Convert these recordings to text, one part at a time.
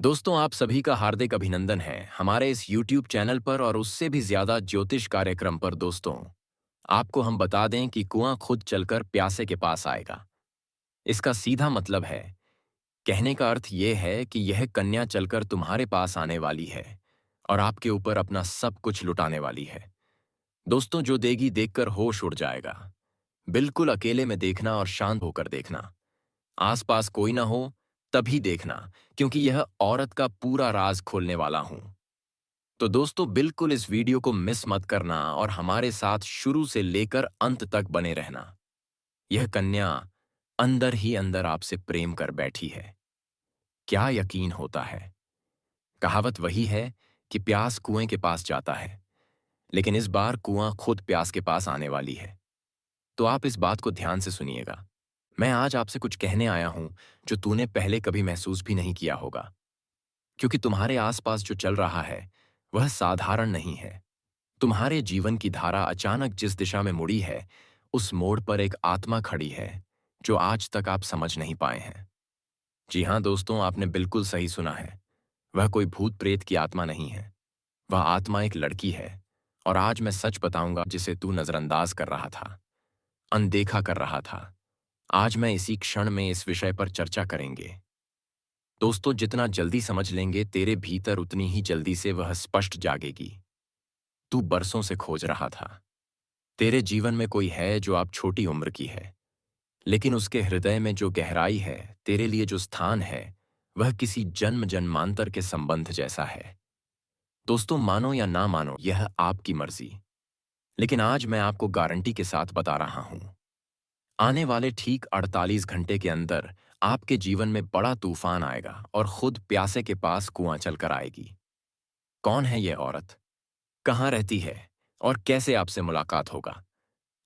दोस्तों, आप सभी का हार्दिक अभिनंदन है हमारे इस YouTube चैनल पर और उससे भी ज्यादा ज्योतिष कार्यक्रम पर। दोस्तों, आपको हम बता दें कि कुआं खुद चलकर प्यासे के पास आएगा। इसका सीधा मतलब है, कहने का अर्थ यह है कि यह कन्या चलकर तुम्हारे पास आने वाली है और आपके ऊपर अपना सब कुछ लुटाने वाली है। दोस्तों, जो देगी देखकर होश उड़ जाएगा। बिल्कुल अकेले में देखना और शांत होकर देखना। आसपास कोई ना हो तभी देखना, क्योंकि यह औरत का पूरा राज खोलने वाला हूं। तो दोस्तों, बिल्कुल इस वीडियो को मिस मत करना और हमारे साथ शुरू से लेकर अंत तक बने रहना। यह कन्या अंदर ही अंदर आपसे प्रेम कर बैठी है। क्या यकीन होता है? कहावत वही है कि प्यास कुएं के पास जाता है, लेकिन इस बार कुआं खुद प्यास के पास आने वाली है। तो आप इस बात को ध्यान से सुनिएगा। मैं आज आपसे कुछ कहने आया हूं जो तूने पहले कभी महसूस भी नहीं किया होगा, क्योंकि तुम्हारे आसपास जो चल रहा है वह साधारण नहीं है। तुम्हारे जीवन की धारा अचानक जिस दिशा में मुड़ी है, उस मोड़ पर एक आत्मा खड़ी है जो आज तक आप समझ नहीं पाए हैं। जी हां दोस्तों, आपने बिल्कुल सही सुना है। वह कोई भूत प्रेत की आत्मा नहीं है। वह आत्मा एक लड़की है। और आज मैं सच बताऊंगा जिसे तू नजरअंदाज कर रहा था, अनदेखा कर रहा था। आज मैं इसी क्षण में इस विषय पर चर्चा करेंगे। दोस्तों, जितना जल्दी समझ लेंगे तेरे भीतर, उतनी ही जल्दी से वह स्पष्ट जागेगी। तू बरसों से खोज रहा था। तेरे जीवन में कोई है जो आप छोटी उम्र की है, लेकिन उसके हृदय में जो गहराई है, तेरे लिए जो स्थान है, वह किसी जन्म जन्मांतर के संबंध जैसा है। दोस्तों, मानो या ना मानो, यह आपकी मर्जी, लेकिन आज मैं आपको गारंटी के साथ बता रहा हूं, आने वाले ठीक 48 घंटे के अंदर आपके जीवन में बड़ा तूफान आएगा और खुद प्यासे के पास कुआं चलकर आएगी। कौन है यह औरत? कहाँ रहती है? और कैसे आपसे मुलाकात होगा?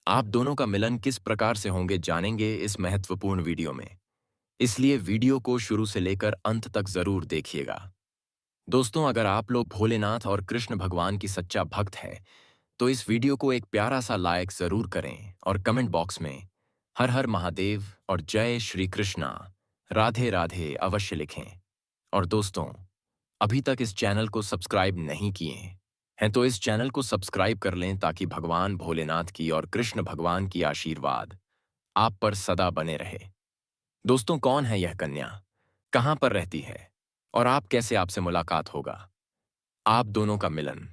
आप दोनों का मिलन किस प्रकार से होंगे, जानेंगे इस महत्वपूर्ण वीडियो में। इसलिए वीडियो को शुरू से लेकर अंत तक जरूर देखिएगा। दोस्तों, अगर आप लोग भोलेनाथ और कृष्ण भगवान की सच्चा भक्त हैं, तो इस वीडियो को एक प्यारा सा लाइक जरूर करें और कमेंट बॉक्स में हर हर महादेव और जय श्री कृष्णा, राधे राधे अवश्य लिखें। और दोस्तों, अभी तक इस चैनल को सब्सक्राइब नहीं किए हैं तो इस चैनल को सब्सक्राइब कर लें, ताकि भगवान भोलेनाथ की और कृष्ण भगवान की आशीर्वाद आप पर सदा बने रहे। दोस्तों, कौन है यह कन्या? कहाँ पर रहती है? और आप कैसे आपसे मुलाकात होगा? आप दोनों का मिलन,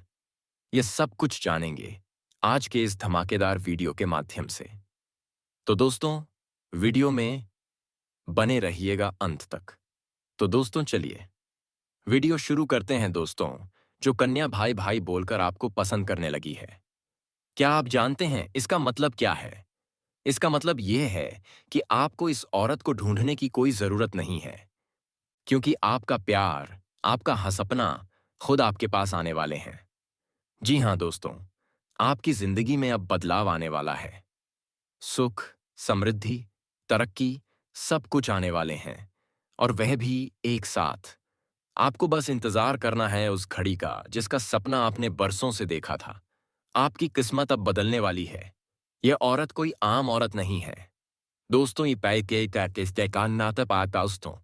ये सब कुछ जानेंगे आज के इस धमाकेदार वीडियो के माध्यम से। तो दोस्तों, वीडियो में बने रहिएगा अंत तक। तो दोस्तों, चलिए वीडियो शुरू करते हैं। दोस्तों, जो कन्या भाई भाई बोलकर आपको पसंद करने लगी है, क्या आप जानते हैं इसका मतलब क्या है? इसका मतलब यह है कि आपको इस औरत को ढूंढने की कोई जरूरत नहीं है, क्योंकि आपका प्यार, आपका हर सपना खुद आपके पास आने वाले हैं। जी हां दोस्तों, आपकी जिंदगी में अब बदलाव आने वाला है। सुख, समृद्धि, तरक्की, सब कुछ आने वाले हैं, और वह भी एक साथ। आपको बस इंतजार करना है उस घड़ी का जिसका सपना आपने बरसों से देखा था। आपकी किस्मत अब बदलने वाली है। यह औरत कोई आम औरत नहीं है। दोस्तों, ये दोस्तों,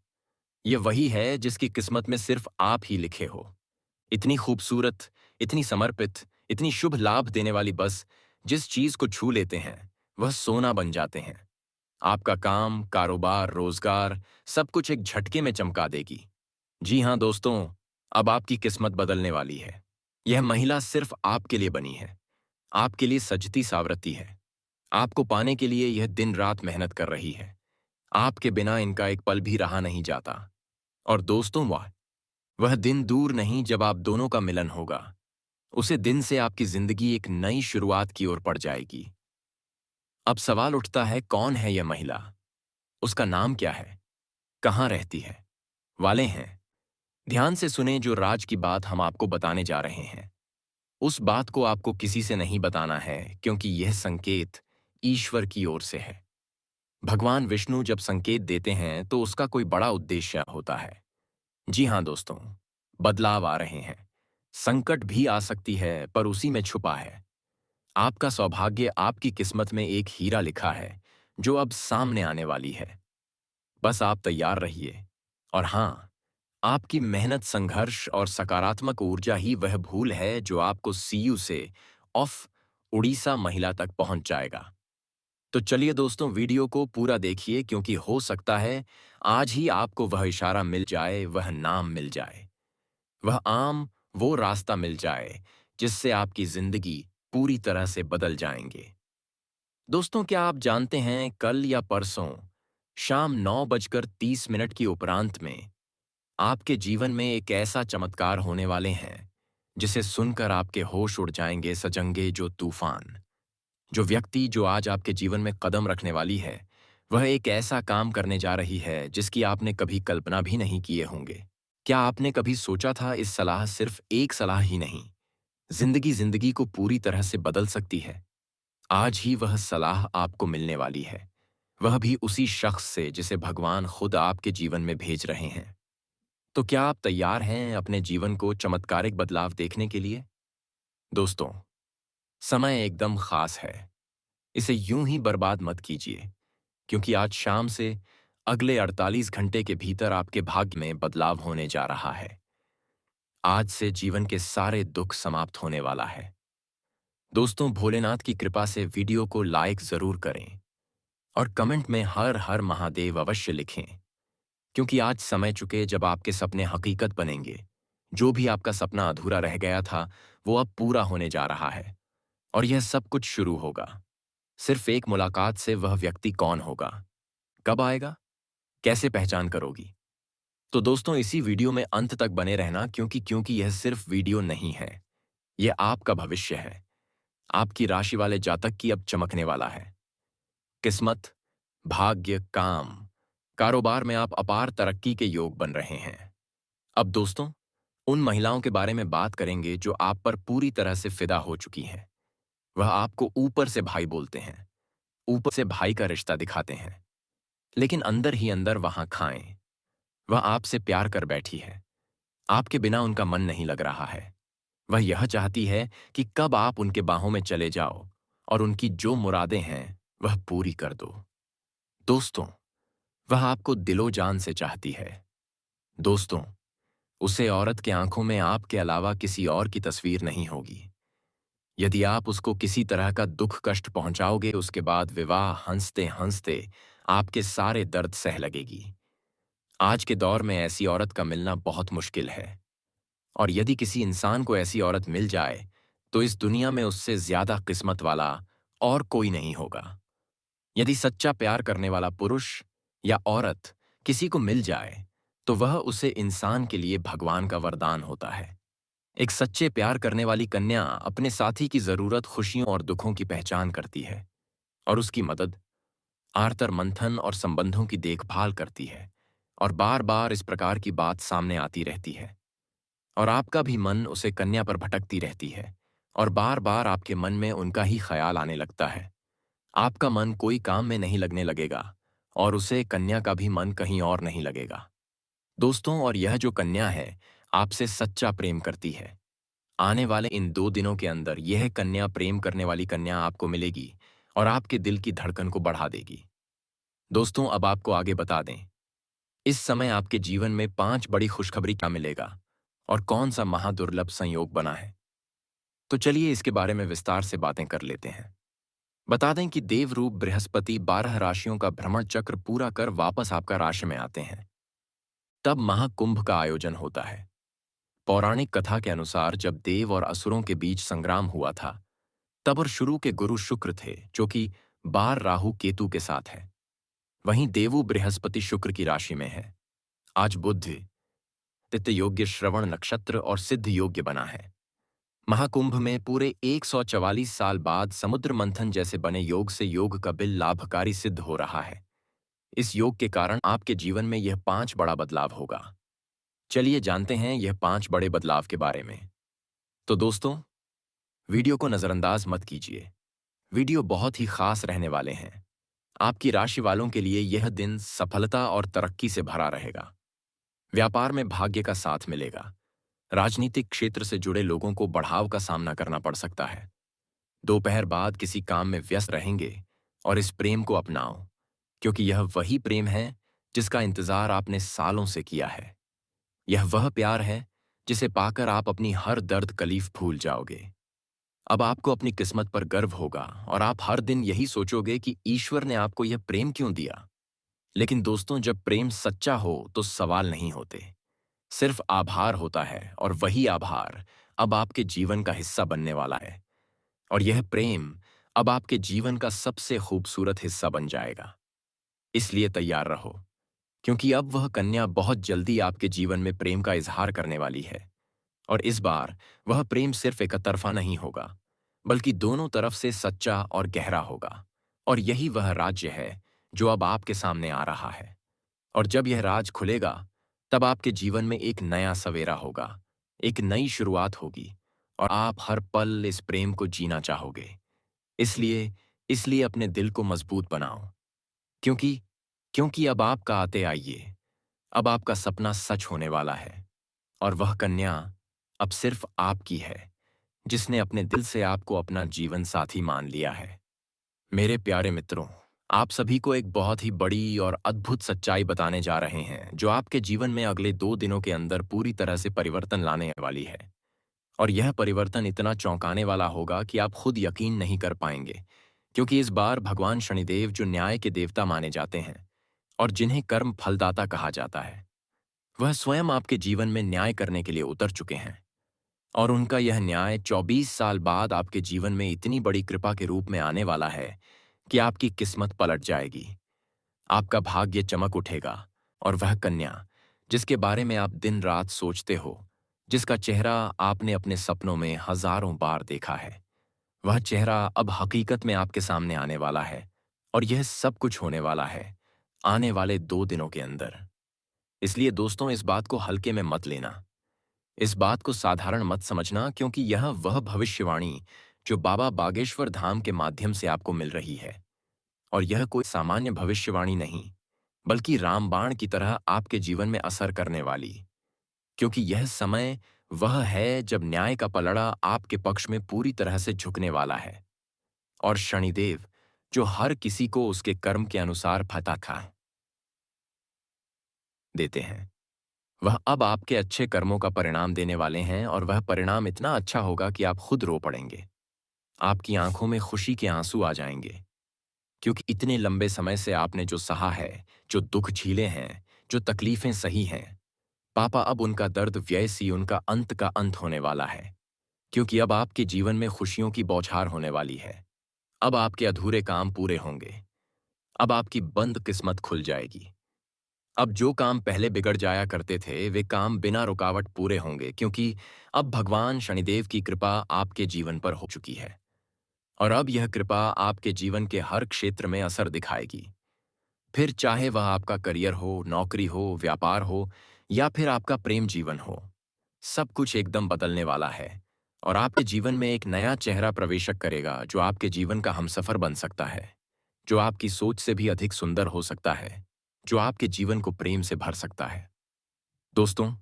ये वही है जिसकी किस्मत में सिर्फ आप ही लिखे हो। इतनी खूबसूरत, इतनी समर्पित, इतनी शुभ लाभ देने वाली, बस जिस चीज को छू लेते हैं वह सोना बन जाते हैं। आपका काम, कारोबार, रोजगार, सब कुछ एक झटके में चमका देगी। जी हां दोस्तों, अब आपकी किस्मत बदलने वाली है। यह महिला सिर्फ आपके लिए बनी है। आपके लिए सजती सावरती है। आपको पाने के लिए यह दिन रात मेहनत कर रही है। आपके बिना इनका एक पल भी रहा नहीं जाता। और दोस्तों, वह दिन दूर नहीं जब आप दोनों का मिलन होगा। उसे दिन से आपकी जिंदगी एक नई शुरुआत की ओर पड़ जाएगी। अब सवाल उठता है, कौन है यह महिला? उसका नाम क्या है? कहाँ रहती है? वाले हैं, ध्यान से सुने जो राज की बात हम आपको बताने जा रहे हैं। उस बात को आपको किसी से नहीं बताना है, क्योंकि यह संकेत ईश्वर की ओर से है। भगवान विष्णु जब संकेत देते हैं तो उसका कोई बड़ा उद्देश्य होता है। जी हां दोस्तों, बदलाव आ रहे हैं। संकट भी आ सकती है, पर उसी में छुपा है आपका सौभाग्य। आपकी किस्मत में एक हीरा लिखा है जो अब सामने आने वाली है। बस आप तैयार रहिए। और हां, आपकी मेहनत, संघर्ष और सकारात्मक ऊर्जा ही वह भूल है जो आपको सीयू से ऑफ उड़ीसा महिला तक पहुंच जाएगा। तो चलिए दोस्तों, वीडियो को पूरा देखिए क्योंकि हो सकता है आज ही आपको वह इशारा मिल जाए, वह नाम मिल जाए, वो रास्ता मिल जाए जिससे आपकी जिंदगी पूरी तरह से बदल जाएंगे। दोस्तों, क्या आप जानते हैं कल या परसों शाम 9:30 की उपरांत में आपके जीवन में एक ऐसा चमत्कार होने वाले हैं जिसे सुनकर आपके होश उड़ जाएंगे, सजंगे जो तूफान। जो व्यक्ति जो आज आपके जीवन में कदम रखने वाली है, वह एक ऐसा काम करने जा रही है जिसकी आपने कभी कल्पना भी नहीं किए होंगे। क्या आपने कभी सोचा था इस सलाह सिर्फ एक सलाह ही नहीं, जिंदगी जिंदगी को पूरी तरह से बदल सकती है? आज ही वह सलाह आपको मिलने वाली है, वह भी उसी शख्स से जिसे भगवान खुद आपके जीवन में भेज रहे हैं। तो क्या आप तैयार हैं अपने जीवन को चमत्कारिक बदलाव देखने के लिए? दोस्तों, समय एकदम खास है। इसे यूं ही बर्बाद मत कीजिए, क्योंकि आज शाम से अगले 48 घंटे के भीतर आपके भाग्य में बदलाव होने जा रहा है। आज से जीवन के सारे दुख समाप्त होने वाला है। दोस्तों, भोलेनाथ की कृपा से वीडियो को लाइक जरूर करें और कमेंट में हर हर महादेव अवश्य लिखें, क्योंकि आज समय चुके जब आपके सपने हकीकत बनेंगे। जो भी आपका सपना अधूरा रह गया था, वो अब पूरा होने जा रहा है और यह सब कुछ शुरू होगा। सिर्फ एक मुलाकात से वह व्यक्ति कौन होगा, कब आएगा, कैसे पहचान करोगी? तो दोस्तों, इसी वीडियो में अंत तक बने रहना, क्योंकि यह सिर्फ वीडियो नहीं है, यह आपका भविष्य है। आपकी राशि वाले जातक की अब चमकने वाला है। किस्मत, भाग्य, काम, कारोबार में आप अपार तरक्की के योग बन रहे हैं। अब दोस्तों, उन महिलाओं के बारे में बात करेंगे जो आप पर पूरी तरह से फिदा हो चुकी हैं। वह आपको ऊपर से भाई बोलते हैं, ऊपर से भाई का रिश्ता दिखाते हैं, लेकिन अंदर ही अंदर वहां खाएं। वह आपसे प्यार कर बैठी है, आपके बिना उनका मन नहीं लग रहा है। वह यह चाहती है कि कब आप उनके बाहों में चले जाओ और उनकी जो मुरादें हैं वह पूरी कर दो। दोस्तों, वह आपको दिलो जान से चाहती है। दोस्तों, उसे औरत के आंखों में आपके अलावा किसी और की तस्वीर नहीं होगी। यदि आप उसको किसी तरह का दुख कष्ट पहुंचाओगे, उसके बाद विवाह हंसते हंसते आपके सारे दर्द सह लगेगी। आज के दौर में ऐसी औरत का मिलना बहुत मुश्किल है, और यदि किसी इंसान को ऐसी औरत मिल जाए तो इस दुनिया में उससे ज्यादा किस्मत वाला और कोई नहीं होगा। यदि सच्चा प्यार करने वाला पुरुष या औरत किसी को मिल जाए तो वह उसे इंसान के लिए भगवान का वरदान होता है। एक सच्चे प्यार करने वाली कन्या अपने साथी की जरूरत, खुशियों और दुखों की पहचान करती है और उसकी मदद, आर्तर मंथन और संबंधों की देखभाल करती है। और बार बार इस प्रकार की बात सामने आती रहती है और आपका भी मन उसे कन्या पर भटकती रहती है और बार बार आपके मन में उनका ही ख्याल आने लगता है। आपका मन कोई काम में नहीं लगने लगेगा और उसे कन्या का भी मन कहीं और नहीं लगेगा। दोस्तों, और यह जो कन्या है आपसे सच्चा प्रेम करती है। आने वाले इन 2 दिनों के अंदर यह कन्या, प्रेम करने वाली कन्या आपको मिलेगी और आपके दिल की धड़कन को बढ़ा देगी। दोस्तों, अब आपको आगे बता दें, इस समय आपके जीवन में 5 बड़ी खुशखबरी क्या मिलेगा और कौन सा महादुर्लभ संयोग बना है। तो चलिए इसके बारे में विस्तार से बातें कर लेते हैं। बता दें कि देवरूप बृहस्पति 12 राशियों का भ्रमण चक्र पूरा कर वापस आपका राशि में आते हैं। तब महाकुंभ का आयोजन होता है। पौराणिक कथा के अनुसार जब देव और असुरों के बीच संग्राम हुआ था, तब और शुरू के गुरु शुक्र थे, जो कि बार राहु केतु के साथ है। वहीं देवु बृहस्पति शुक्र की राशि में है। आज बुध तिथि योग्य श्रवण नक्षत्र और सिद्ध योग्य बना है। महाकुंभ में पूरे 144 साल बाद समुद्र मंथन जैसे बने योग से योग का बिल लाभकारी सिद्ध हो रहा है। इस योग के कारण आपके जीवन में यह 5 बड़ा बदलाव होगा। चलिए जानते हैं यह 5 बड़े बदलाव के बारे में। तो दोस्तों, वीडियो को नजरअंदाज मत कीजिए। वीडियो बहुत ही खास रहने वाले हैं। आपकी राशि वालों के लिए यह दिन सफलता और तरक्की से भरा रहेगा। व्यापार में भाग्य का साथ मिलेगा। राजनीतिक क्षेत्र से जुड़े लोगों को बढ़ाव का सामना करना पड़ सकता है। दोपहर बाद किसी काम में व्यस्त रहेंगे और इस प्रेम को अपनाओ, क्योंकि यह वही प्रेम है जिसका इंतजार आपने सालों से किया है। यह वह प्यार है जिसे पाकर आप अपनी हर दर्द कलीफ भूल जाओगे। अब आपको अपनी किस्मत पर गर्व होगा और आप हर दिन यही सोचोगे कि ईश्वर ने आपको यह प्रेम क्यों दिया। लेकिन दोस्तों, जब प्रेम सच्चा हो तो सवाल नहीं होते, सिर्फ आभार होता है, और वही आभार अब आपके जीवन का हिस्सा बनने वाला है। और यह प्रेम अब आपके जीवन का सबसे खूबसूरत हिस्सा बन जाएगा। इसलिए तैयार रहो, क्योंकि अब वह कन्या बहुत जल्दी आपके जीवन में प्रेम का इजहार करने वाली है। और इस बार वह प्रेम सिर्फ एक तरफा नहीं होगा, बल्कि दोनों तरफ से सच्चा और गहरा होगा। और यही वह राज्य है जो अब आपके सामने आ रहा है। और जब यह राज खुलेगा, तब आपके जीवन में एक नया सवेरा होगा, एक नई शुरुआत होगी, और आप हर पल इस प्रेम को जीना चाहोगे। इसलिए इसलिए अपने दिल को मजबूत बनाओ, क्योंकि क्योंकि अब आपका आते आइए, अब आपका सपना सच होने वाला है। और वह कन्या अब सिर्फ आपकी है, जिसने अपने दिल से आपको अपना जीवन साथी मान लिया है। मेरे प्यारे मित्रों, आप सभी को एक बहुत ही बड़ी और अद्भुत सच्चाई बताने जा रहे हैं, जो आपके जीवन में अगले 2 दिनों के अंदर पूरी तरह से परिवर्तन लाने वाली है। और यह परिवर्तन इतना चौंकाने वाला होगा कि आप खुद यकीन नहीं कर पाएंगे, क्योंकि इस बार भगवान शनिदेव, जो न्याय के देवता माने जाते हैं और जिन्हें कर्म फलदाता कहा जाता है, वह स्वयं आपके जीवन में न्याय करने के लिए उतर चुके हैं। और उनका यह न्याय 24 साल बाद आपके जीवन में इतनी बड़ी कृपा के रूप में आने वाला है कि आपकी किस्मत पलट जाएगी, आपका भाग्य चमक उठेगा। और वह कन्या, जिसके बारे में आप दिन रात सोचते हो, जिसका चेहरा आपने अपने सपनों में हजारों बार देखा है, वह चेहरा अब हकीकत में आपके सामने आने वाला है। और यह सब कुछ होने वाला है आने वाले 2 दिनों के अंदर। इसलिए दोस्तों, इस बात को हल्के में मत लेना, इस बात को साधारण मत समझना, क्योंकि यह वह भविष्यवाणी जो बाबा बागेश्वर धाम के माध्यम से आपको मिल रही है। और यह कोई सामान्य भविष्यवाणी नहीं, बल्कि रामबाण की तरह आपके जीवन में असर करने वाली। क्योंकि यह समय वह है जब न्याय का पलड़ा आपके पक्ष में पूरी तरह से झुकने वाला है, और शनिदेव, जो हर किसी को उसके कर्म के अनुसार फतह देते हैं, वह अब आपके अच्छे कर्मों का परिणाम देने वाले हैं। और वह परिणाम इतना अच्छा होगा कि आप खुद रो पड़ेंगे, आपकी आंखों में खुशी के आंसू आ जाएंगे। क्योंकि इतने लंबे समय से आपने जो सहा है, जो दुख झीले हैं, जो तकलीफें सही हैं, पापा, अब उनका दर्द व्यय सी उनका अंत का अंत होने वाला है। क्योंकि अब आपके जीवन में खुशियों की बौछार होने वाली है। अब आपके अधूरे काम पूरे होंगे, अब आपकी बंद किस्मत खुल जाएगी। अब जो काम पहले बिगड़ जाया करते थे, वे काम बिना रुकावट पूरे होंगे, क्योंकि अब भगवान शनिदेव की कृपा आपके जीवन पर हो चुकी है। और अब यह कृपा आपके जीवन के हर क्षेत्र में असर दिखाएगी। फिर चाहे वह आपका करियर हो, नौकरी हो, व्यापार हो, या फिर आपका प्रेम जीवन हो, सब कुछ एकदम बदलने वाला है। और आपके जीवन में एक नया चेहरा प्रवेशक करेगा, जो आपके जीवन का हमसफर बन सकता है, जो आपकी सोच से भी अधिक सुंदर हो सकता है, जो आपके जीवन को प्रेम से भर सकता है। दोस्तों,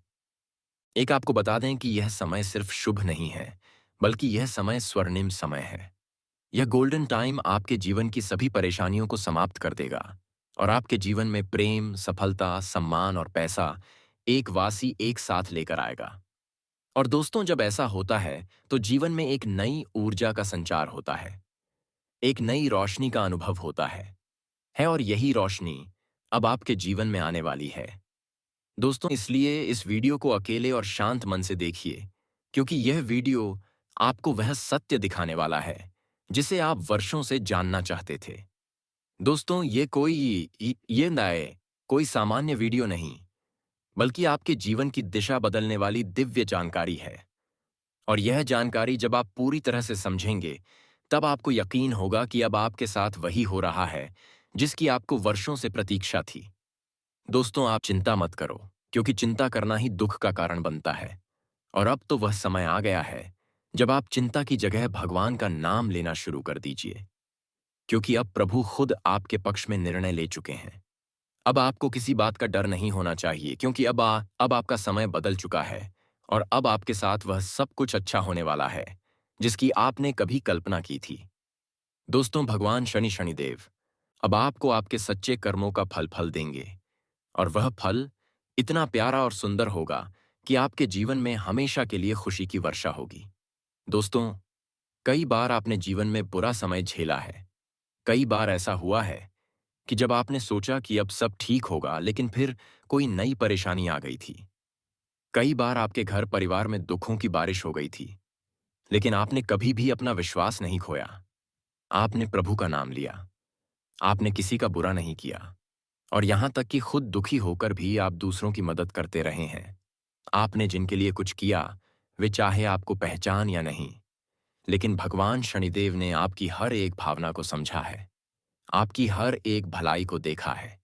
एक आपको बता दें कि यह समय सिर्फ शुभ नहीं है, बल्कि यह समय स्वर्णिम समय है। यह गोल्डन टाइम आपके जीवन की सभी परेशानियों को समाप्त कर देगा, और आपके जीवन में प्रेम, सफलता, सम्मान और पैसा एक वासी एक साथ लेकर आएगा। और दोस्तों, जब ऐसा होता है तो जीवन में एक नई ऊर्जा का संचार होता है, एक नई रोशनी का अनुभव होता है। और यही रोशनी अब आपके जीवन में आने वाली है। दोस्तों, इसलिए इस वीडियो को अकेले और शांत मन से देखिए, क्योंकि यह वीडियो आपको वह सत्य दिखाने वाला है जिसे आप वर्षों से जानना चाहते थे। दोस्तों, ये नए कोई सामान्य वीडियो नहीं, बल्कि आपके जीवन की दिशा बदलने वाली दिव्य जानकारी है। और यह जानकारी जब आप पूरी तरह से समझेंगे, तब आपको यकीन होगा कि अब आपके साथ वही हो रहा है जिसकी आपको वर्षों से प्रतीक्षा थी। दोस्तों, आप चिंता मत करो, क्योंकि चिंता करना ही दुख का कारण बनता है। और अब तो वह समय आ गया है जब आप चिंता की जगह भगवान का नाम लेना शुरू कर दीजिए, क्योंकि अब प्रभु खुद आपके पक्ष में निर्णय ले चुके हैं। अब आपको किसी बात का डर नहीं होना चाहिए, क्योंकि अब आपका समय बदल चुका है, और अब आपके साथ वह सब कुछ अच्छा होने वाला है जिसकी आपने कभी कल्पना की थी। दोस्तों, भगवान शनिदेव अब आपको आपके सच्चे कर्मों का फल फल देंगे, और वह फल इतना प्यारा और सुंदर होगा कि आपके जीवन में हमेशा के लिए खुशी की वर्षा होगी। दोस्तों, कई बार आपने जीवन में बुरा समय झेला है। कई बार ऐसा हुआ है कि जब आपने सोचा कि अब सब ठीक होगा, लेकिन फिर कोई नई परेशानी आ गई थी। कई बार आपके घर परिवार में दुखों की बारिश हो गई थी, लेकिन आपने कभी भी अपना विश्वास नहीं खोया। आपने प्रभु का नाम लिया। आपने किसी का बुरा नहीं किया, और यहां तक कि खुद दुखी होकर भी आप दूसरों की मदद करते रहे हैं। आपने जिनके लिए कुछ किया, वे चाहे आपको पहचान या नहीं, लेकिन भगवान शनिदेव ने आपकी हर एक भावना को समझा है, आपकी हर एक भलाई को देखा है।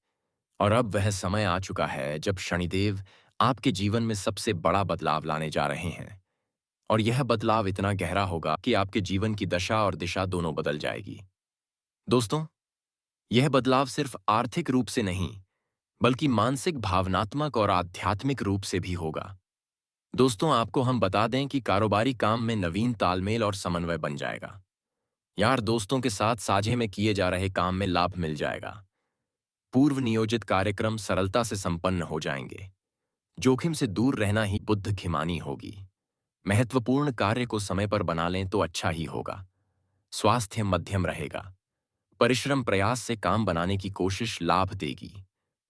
और अब वह समय आ चुका है जब शनिदेव आपके जीवन में सबसे बड़ा बदलाव लाने जा रहे हैं। और यह बदलाव इतना गहरा होगा कि आपके जीवन की दशा और दिशा दोनों बदल जाएगी। दोस्तों, यह बदलाव सिर्फ आर्थिक रूप से नहीं, बल्कि मानसिक, भावनात्मक और आध्यात्मिक रूप से भी होगा। दोस्तों, आपको हम बता दें कि कारोबारी काम में नवीन तालमेल और समन्वय बन जाएगा। यार दोस्तों के साथ साझे में किए जा रहे काम में लाभ मिल जाएगा। पूर्व नियोजित कार्यक्रम सरलता से संपन्न हो जाएंगे। जोखिम से दूर रहना ही बुद्धिमानी होगी। महत्वपूर्ण कार्य को समय पर बना लें तो अच्छा ही होगा। स्वास्थ्य मध्यम रहेगा। परिश्रम प्रयास से काम बनाने की कोशिश लाभ देगी,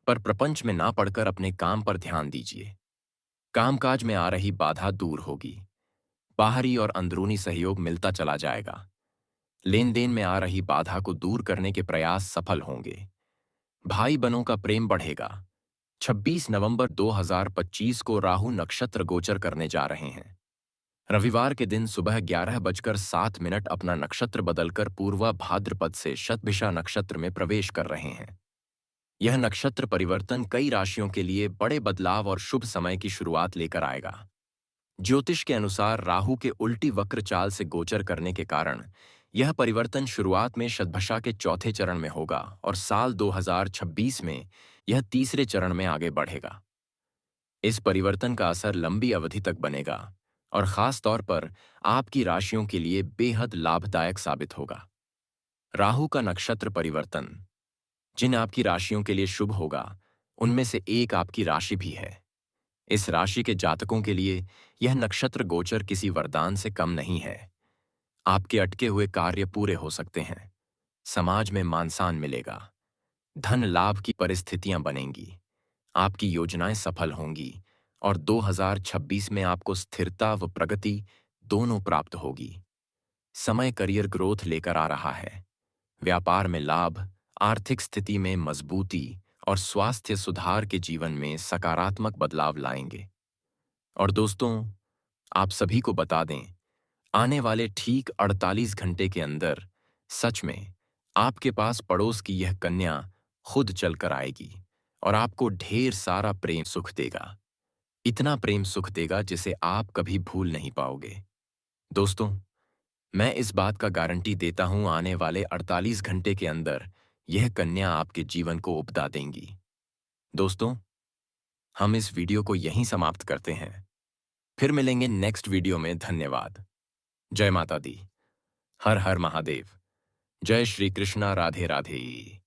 पर प्रपंच में ना पड़कर अपने काम पर ध्यान दीजिए। कामकाज में आ रही बाधा दूर होगी। बाहरी और अंदरूनी सहयोग मिलता चला जाएगा। लेन देन में आ रही बाधा को दूर करने के प्रयास सफल होंगे। भाई बहनों का प्रेम बढ़ेगा। 26 नवंबर 2025 को राहु नक्षत्र गोचर करने जा रहे हैं। रविवार के दिन सुबह 11:07 अपना नक्षत्र बदलकर पूर्वा भाद्रपद से शतभिषा नक्षत्र में प्रवेश कर रहे हैं। यह नक्षत्र परिवर्तन कई राशियों के लिए बड़े बदलाव और शुभ समय की शुरुआत लेकर आएगा। ज्योतिष के अनुसार राहु के उल्टी वक्र चाल से गोचर करने के कारण यह परिवर्तन शुरुआत में शतभिषा के चौथे चरण में होगा और साल 2026 में यह तीसरे चरण में आगे बढ़ेगा। इस परिवर्तन का असर लंबी अवधि तक बनेगा और खास तौर पर आपकी राशियों के लिए बेहद लाभदायक साबित होगा। राहु का नक्षत्र परिवर्तन जिन आपकी राशियों के लिए शुभ होगा, उनमें से एक आपकी राशि भी है। इस राशि के जातकों के लिए यह नक्षत्र गोचर किसी वरदान से कम नहीं है। आपके अटके हुए कार्य पूरे हो सकते हैं। समाज में मान सम्मान मिलेगा। धन लाभ की परिस्थितियां बनेंगी। आपकी योजनाएं सफल होंगी और 2026 में आपको स्थिरता व प्रगति दोनों प्राप्त होगी। समय करियर ग्रोथ लेकर आ रहा है। व्यापार में लाभ, आर्थिक स्थिति में मजबूती और स्वास्थ्य सुधार के जीवन में सकारात्मक बदलाव लाएंगे। और दोस्तों, आप सभी को बता दें, आने वाले ठीक 48 घंटे के अंदर सच में आपके पास पड़ोस की यह कन्या खुद चलकर आएगी और आपको ढेर सारा प्रेम सुख देगा। इतना प्रेम सुख देगा जिसे आप कभी भूल नहीं पाओगे। दोस्तों, मैं इस बात का गारंटी देता हूं, आने वाले 48 घंटे के अंदर यह कन्या आपके जीवन को उपदा देंगी। दोस्तों, हम इस वीडियो को यहीं समाप्त करते हैं। फिर मिलेंगे नेक्स्ट वीडियो में। धन्यवाद। जय माता दी। हर हर महादेव। जय श्री कृष्णा। राधे राधे।